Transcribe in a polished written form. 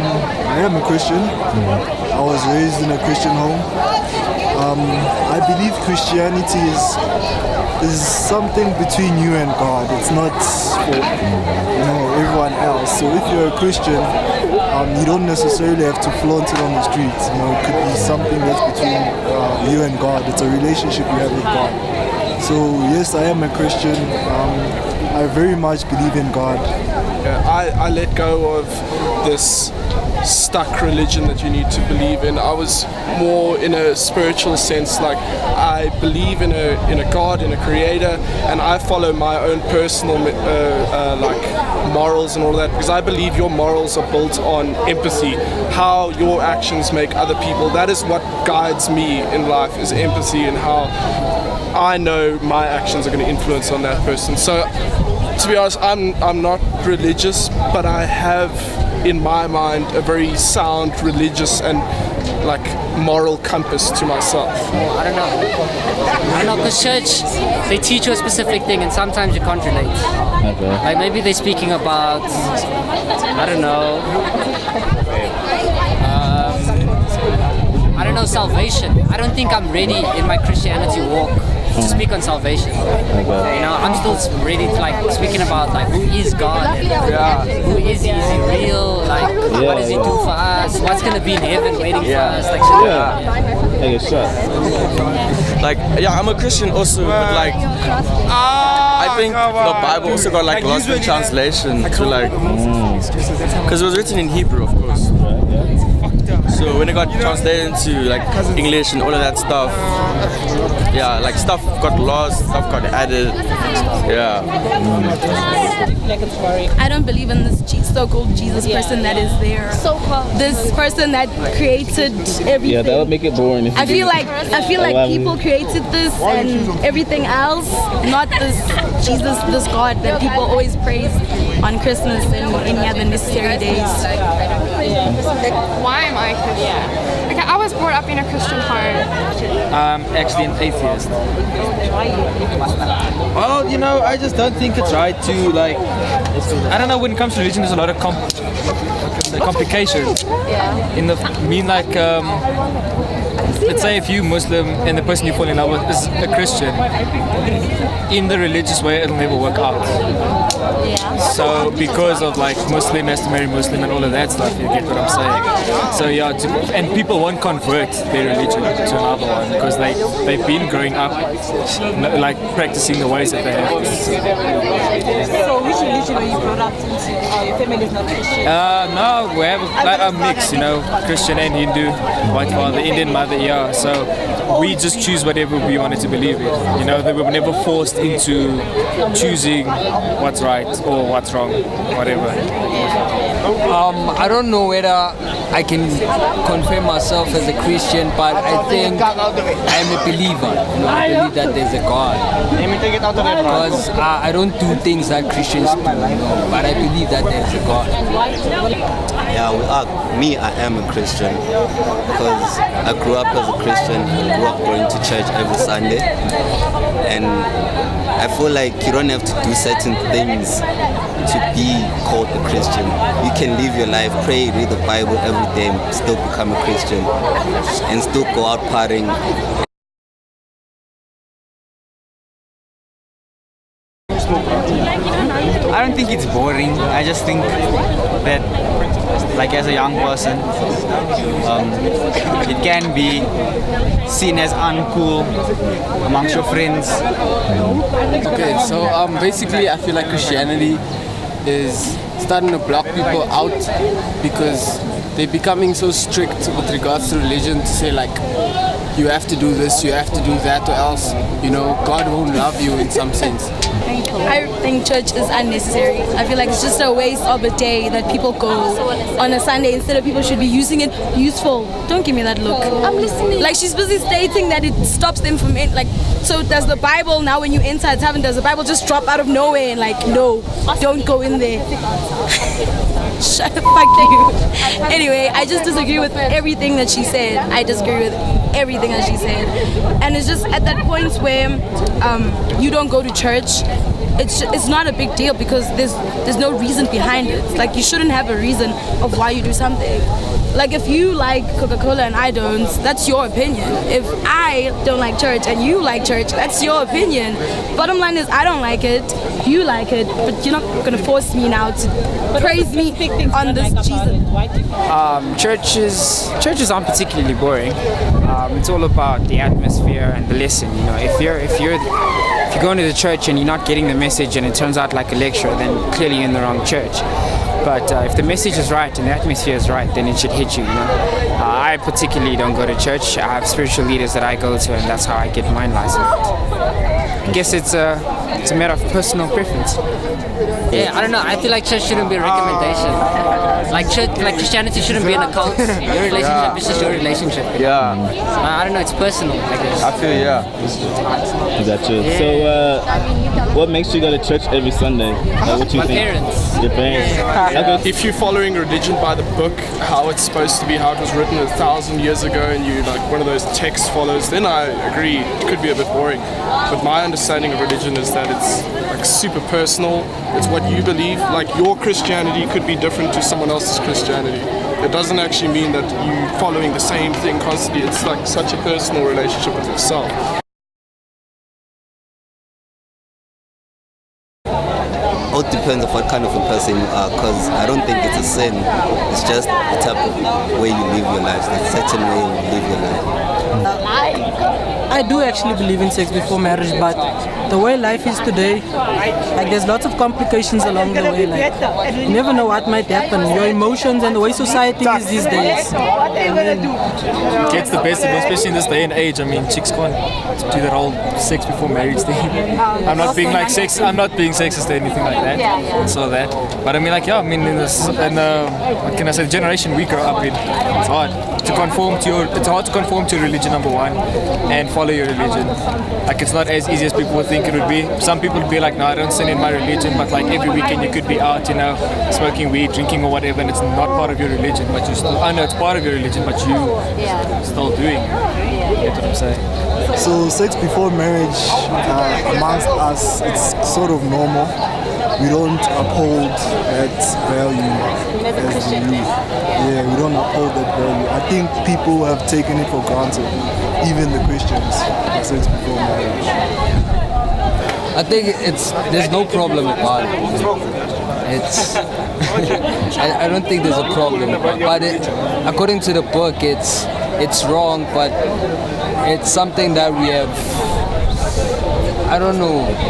I am a Christian. I was raised in a Christian home. I believe Christianity is something between you and God. It's not for everyone else. So if you're a Christian, you don't necessarily have to flaunt it on the streets. It could be something that's between you and God. It's a relationship you have with God. So yes, I am a Christian. I very much believe in God. I let go of this stuck religion that you need to believe in. I was more in a spiritual sense, like I believe in a God, in a creator, and I follow my own personal like morals and all that, because I believe your morals are built on empathy, how your actions make other people. That is what guides me in life, is empathy, and how I know my actions are going to influence on that person. So to be honest, I'm not religious, but I have in my mind a very sound religious and like moral compass to myself. I don't know, because church, they teach you a specific thing and sometimes you can't relate. Okay. Like maybe they're speaking about, I don't know, salvation. I don't think I'm ready in my Christianity walk to speak on salvation. Okay. I'm still ready to like speaking about like who is God, who is he? Is he real? Like what does he do for us? What's gonna be in heaven waiting for us? Like Take a shot. Like I'm a Christian also, but like I think the Bible also got like lost in translation to like because it was written in Hebrew, of course. So when it got translated into like English and all of that stuff, like stuff got lost, stuff got added. I don't believe in this so-called Jesus person that is there. This person that created everything. Yeah, that would make it boring. If I feel like people created this and everything else, not this Jesus, this God that people always praise on Christmas and any other necessary days. Why am I Christian? Okay, I was brought up in a Christian home. I'm actually an atheist. Well, I just don't think it's right to like. I don't know. When it comes to religion, there's a lot of complications. In the let's say if you Muslim and the person you fall in love with is a Christian, in the religious way it'll never work out. So because of like Muslim has to marry Muslim and all of that stuff, you get what I'm saying. So and people won't convert their religion to another one because they've been growing up like practicing the ways that they have. So which religion are you brought up into? Your family is not Christian? No, we have like a mix, Christian and Hindu, white father, Indian mother, so we just choose whatever we wanted to believe in. They were never forced into choosing what's right or what's wrong, whatever. I don't know whether I can confirm myself as a Christian, but I think I'm a believer. I believe that there's a God. Because I don't do things that Christians do, but I believe that there's a God. I am a Christian because I grew up as a Christian, grew up going to church every Sunday, and I feel like you don't have to do certain things to be called a Christian. You can live your life, pray, read the Bible every day, still become a Christian, and still go out partying. I don't think it's boring. I just think that, like as a young person, it can be seen as uncool amongst your friends. Okay, so basically I feel like Christianity is starting to block people out because they're becoming so strict with regards to religion to say like, you have to do this, you have to do that, or else, God won't love you in some sense. I think church is unnecessary. I feel like it's just a waste of a day that people go on a Sunday instead of people should be using it useful. Don't give me that look. I'm listening. Like she's busy stating that it stops them from So does the Bible, now when you enter its heaven, does the Bible just drop out of nowhere and like, no, don't go in there? Shut the fuck you. Anyway, I just disagree with everything that she said. I disagree with everything that she said. And it's just at that point where you don't go to church, it's not a big deal because there's no reason behind it. Like, you shouldn't have a reason of why you do something. Like, if you like Coca-Cola and I don't, that's your opinion. If I don't like church and you like church, that's your opinion. Bottom line is, I don't like it, you like it, but you're not gonna force me now to praise me on this Jesus. Churches aren't particularly boring. It's all about the atmosphere and the lesson. You know, if you're going to the church and you're not getting the message and it turns out like a lecture, then clearly you're in the wrong church. But if the message is right and the atmosphere is right, then it should hit you, you know. I particularly don't go to church. I have spiritual leaders that I go to, and that's how I get mine licensed. I guess it's a matter of personal preference. Yeah, I don't know. I feel like church shouldn't be a recommendation. Like Christianity shouldn't be in a cult. Your relationship is just your relationship. Yeah. I don't know. It's personal, I guess. I feel, yeah. Is that true? Yeah. So, what makes you go to church every Sunday? Like, what do you My think? parents. Your parents. Okay. If you're following religion by the book, how it's supposed to be, how it was written 1,000 years ago, and you like one of those text follows, then I agree it could be a bit boring. But my understanding of religion is that it's like super personal. It's what you believe. Like, your Christianity could be different to someone else's Christianity. It doesn't actually mean that you're following the same thing constantly. It's like such a personal relationship with yourself. All depends on what kind of a person you are, because I don't think it's a sin. It's just the type of way you live your life, the certain way you live your life. I do actually believe in sex before marriage, but the way life is today, like, there's lots of complications along the way. Like, you never know what might happen. Your emotions and the way society is these days. Gets the best of it, especially in this day and age. I mean, chicks can't do that whole sex before marriage thing. I'm not being sexist or anything like that. So that. But I mean, like, yeah, I mean, what can I say, the generation we grow up in, it's hard to conform to religion, number one, and follow your religion. Like, it's not as easy as people would think it would be. Some people would be like, no, I don't sin in my religion, but like every weekend you could be out, you know, smoking weed, drinking or whatever, and it's not part of your religion, but you still, I know it's part of your religion, but you still doing it. You get what I'm saying? So sex before marriage, amongst us, it's sort of normal. We don't uphold that value as you. Yeah, we don't uphold that value. I think people have taken it for granted, even the Christians, sex before marriage. I think there's no problem about it. I don't think there's a problem, but according to the book, it's wrong, but it's something that we have. I don't know.